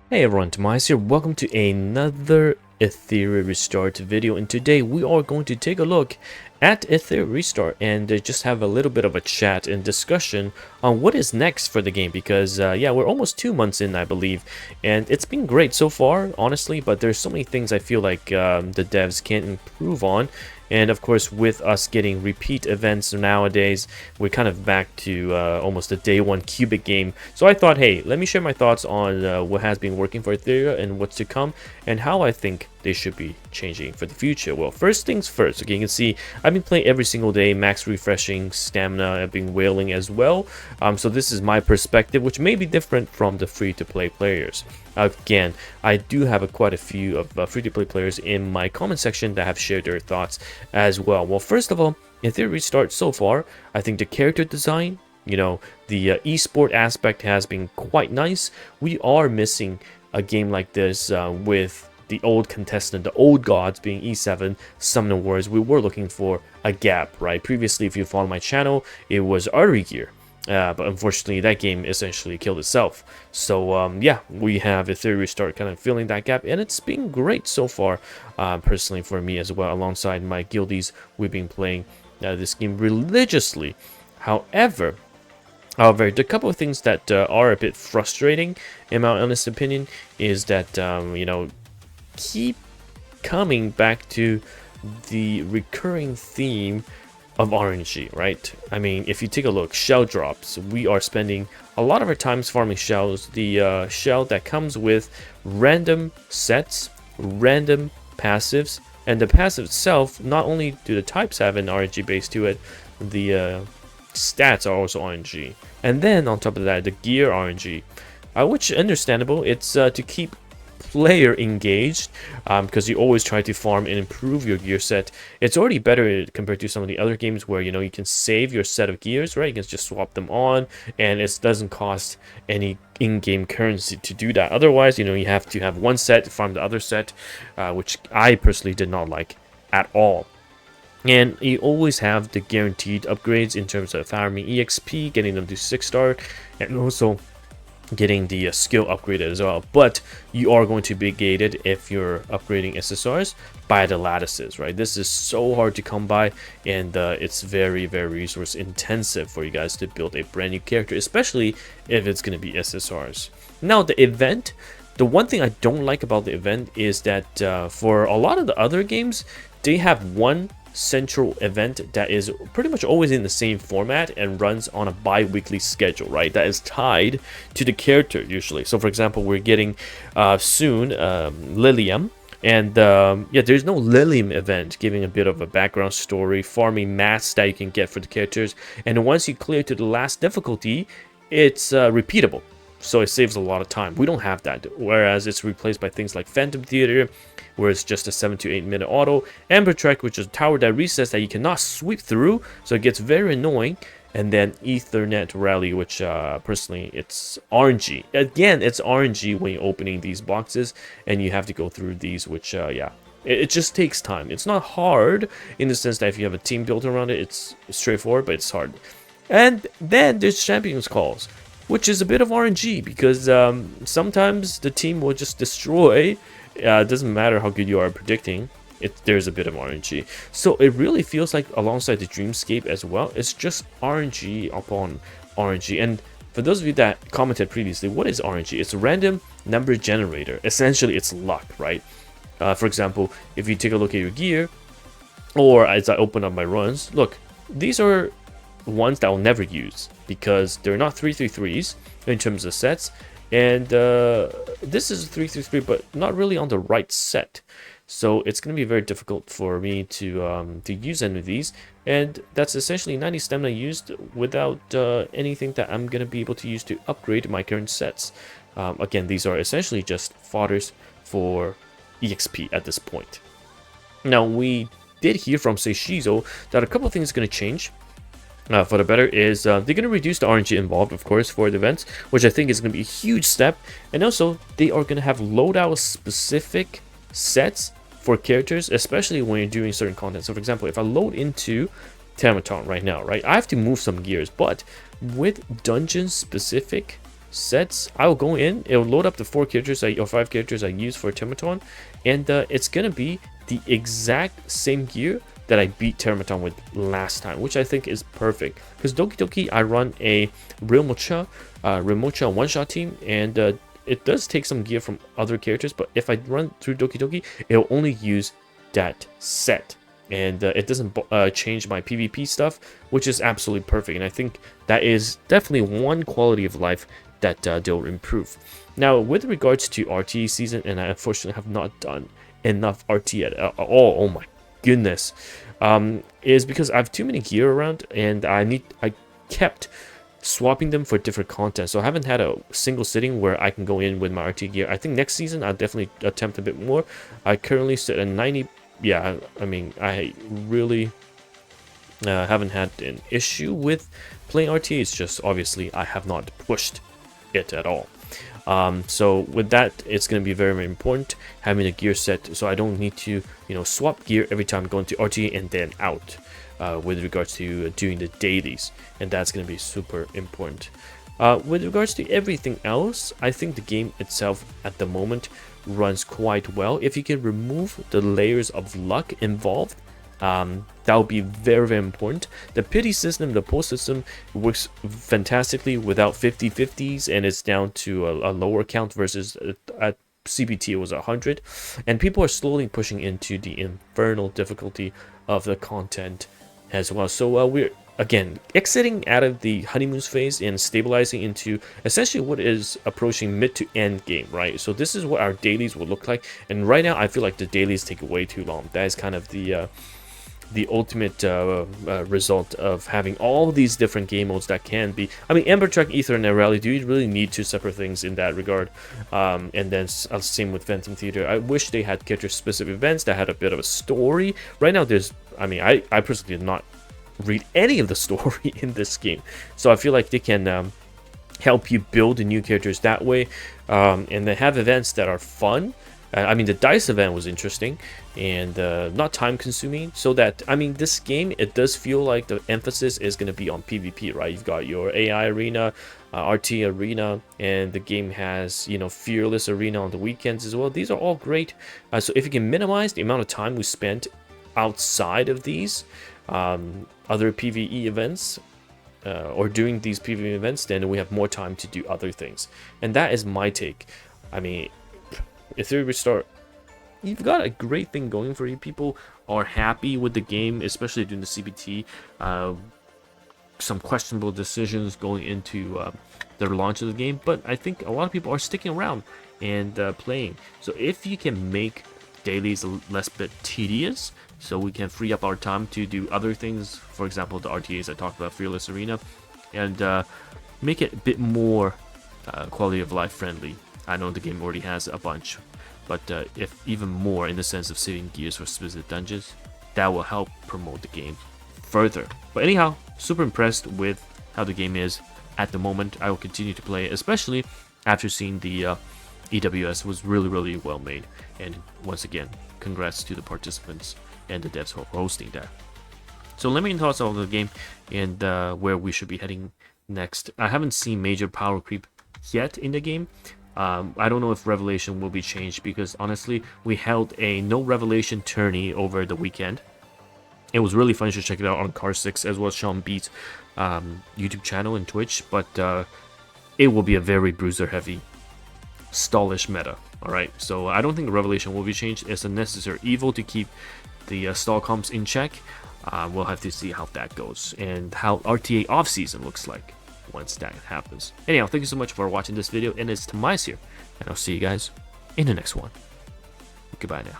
Hey everyone, TimaeuSS here. Welcome to another Etheria restart video, and today we are going to take a look at Etheria restart and just have a little bit of a chat and discussion on what is next for the game, because yeah, we're almost 2 months in, I believe, and it's been great so far, honestly, but there's so many things I feel like the devs can improve on. And of course, with us getting repeat events nowadays, we're kind of back to almost a day one cubic game. So I thought, hey, let me share my thoughts on what has been working for Etheria and what's to come, and how I think they should be changing for the future. Well, first things first. Okay, you can see I've been playing every single day, max refreshing, stamina. I've been whaling as well. So this is my perspective, which may be different from the free-to-play players. Again, I do have quite a few of free-to-play players in my comment section that have shared their thoughts as well. Well, first of all, in Etheria Restart so far, I think the character design, the esport aspect has been quite nice. We are missing a game like this with the old contestant, the old gods being E7, Summoner Wars. We were looking for a gap, right? Previously, if you follow my channel, it was Artery Gear. But unfortunately, that game essentially killed itself. So yeah, we have Etheria Restart kind of filling that gap, and it's been great so far, personally for me as well. Alongside my guildies, we've been playing this game religiously. However, the couple of things that are a bit frustrating, in my honest opinion, is that keep coming back to the recurring theme of RNG, right? I mean, if you take a look, shell drops, we are spending a lot of our times farming shells. The shell that comes with random sets, random passives, and the passive itself, not only do the types have an RNG base to it, the stats are also RNG. And then on top of that, the gear RNG, which is understandable. It's to keep player engaged, because you always try to farm and improve your gear set. It's already better compared to some of the other games where you can save your set of gears, right? You can just swap them on, and it doesn't cost any in-game currency to do that. Otherwise, you have to have one set to farm the other set, which I personally did not like at all. And you always have the guaranteed upgrades in terms of farming EXP, getting them to 6-star, and also getting the skill upgraded as well. But you are going to be gated if you're upgrading SSRs by the lattices, right? This is so hard to come by, and it's very, very resource intensive for you guys to build a brand new character, especially if it's going to be SSRs. Now, the event, the one thing I don't like about the event is that for a lot of the other games, they have one central event that is pretty much always in the same format and runs on a bi-weekly schedule, right? That is tied to the character usually. So for example, we're getting soon Lilium, and yeah, there's no Lilium event giving a bit of a background story, farming mats that you can get for the characters, and once you clear to the last difficulty, it's repeatable. So it saves a lot of time. We don't have that, whereas it's replaced by things like Phantom Theater, where it's just a 7 to 8 minute auto, Ember Trek, which is a tower that resets that you cannot sweep through, so it gets very annoying, and then Ethernet Rally, which personally, it's RNG. Again, it's RNG when you're opening these boxes, and you have to go through these, which yeah, it just takes time. It's not hard in the sense that if you have a team built around it, it's straightforward, but it's hard. And then there's Champions Calls, which is a bit of RNG, because sometimes the team will just destroy. It doesn't matter how good you are at predicting, there's a bit of RNG. So it really feels like, alongside the Dreamscape as well, it's just RNG upon RNG. And for those of you that commented previously, what is RNG? It's a random number generator. Essentially, it's luck, right? For example, if you take a look at your gear, or as I open up my runs, look, these are ones that I'll never use because they're not 333s in terms of sets, and this is a 333, but not really on the right set, so it's going to be very difficult for me to use any of these, and that's essentially 90 stamina used without anything that I'm going to be able to use to upgrade my current sets. Again, these are essentially just fodders for EXP at this point. Now, we did hear from Seishizo that a couple of things are going to change. For the better is they're going to reduce the RNG involved, of course, for the events, which I think is going to be a huge step. And also, they are going to have loadout specific sets for characters, especially when you're doing certain content. So for example, if I load into Tamaton right now, right, I have to move some gears, but with dungeon specific sets, I'll go in, it'll load up the 4 characters or 5 characters I use for Tematon, and it's gonna be the exact same gear that I beat Tematon with last time, which I think is perfect. Because Doki Doki, I run a Realmocha one-shot team, and it does take some gear from other characters, but if I run through Doki Doki, it'll only use that set. And it doesn't change my PvP stuff, which is absolutely perfect. And I think that is definitely one quality of life that they'll improve. Now, with regards to RTE season, and I unfortunately have not done enough RT at all. Oh my goodness, is because I have too many gear around, and I kept swapping them for different content, so I haven't had a single sitting where I can go in with my RT gear. I think next season I'll definitely attempt a bit more. I currently sit at 90. Yeah, I mean, I really haven't had an issue with playing RT. It's just obviously I have not pushed it at all. So with that, it's going to be very, very important having a gear set, so I don't need to, swap gear every time going to RT and then out with regards to doing the dailies, and that's going to be super important. With regards to everything else, I think the game itself at the moment runs quite well. If you can remove the layers of luck involved, that would be very, very important. The pity system, the post system, works fantastically without 50-50s, and it's down to a lower count versus at CBT it was 100, and people are slowly pushing into the infernal difficulty of the content as well. So we're again exiting out of the honeymoon phase and stabilizing into essentially what is approaching mid to end game, right? So this is what our dailies will look like, and right now I feel like the dailies take way too long. That is kind of the ultimate result of having all these different game modes that can be. I mean, Ember, Trek, Ether, and Rally, do you really need 2 separate things in that regard? And then same with Phantom Theater. I wish they had character-specific events that had a bit of a story. Right now, there's, I mean, I personally did not read any of the story in this game, so I feel like they can help you build the new characters that way, and they have events that are fun. I mean, the dice event was interesting and not time consuming, so that, I mean, this game, it does feel like the emphasis is going to be on PvP, right? You've got your AI arena, RT arena, and the game has, fearless arena on the weekends as well. These are all great. So if you can minimize the amount of time we spent outside of these other PvE events, or doing these PvE events, then we have more time to do other things. And that is my take. I mean, Etheria Restart, you've got a great thing going for you. People are happy with the game, especially during the CBT. Some questionable decisions going into the launch of the game, but I think a lot of people are sticking around and playing. So if you can make dailies a less bit tedious, so we can free up our time to do other things, for example, the RTAs I talked about, Fearless Arena, and make it a bit more quality of life friendly. I know the game already has a bunch, but if even more in the sense of saving gears for specific dungeons, that will help promote the game further. But anyhow, super impressed with how the game is at the moment. I will continue to play it, especially after seeing the EWS was really, really well made. And once again, congrats to the participants and the devs for hosting that. So let me know thoughts on the game and where we should be heading next. I haven't seen major power creep yet in the game. I don't know if Revelation will be changed, because honestly, we held a no Revelation tourney over the weekend. It was really fun. You should check it out on Car6 as well as Sean Beat's YouTube channel and Twitch, but it will be a very bruiser heavy, stallish meta. Alright, so I don't think Revelation will be changed. It's a necessary evil to keep the stall comps in check. We'll have to see how that goes and how RTA off-season looks like once that happens. Anyhow, thank you so much for watching this video, and it's TimaeuSS here, and I'll see you guys in the next one. Goodbye now.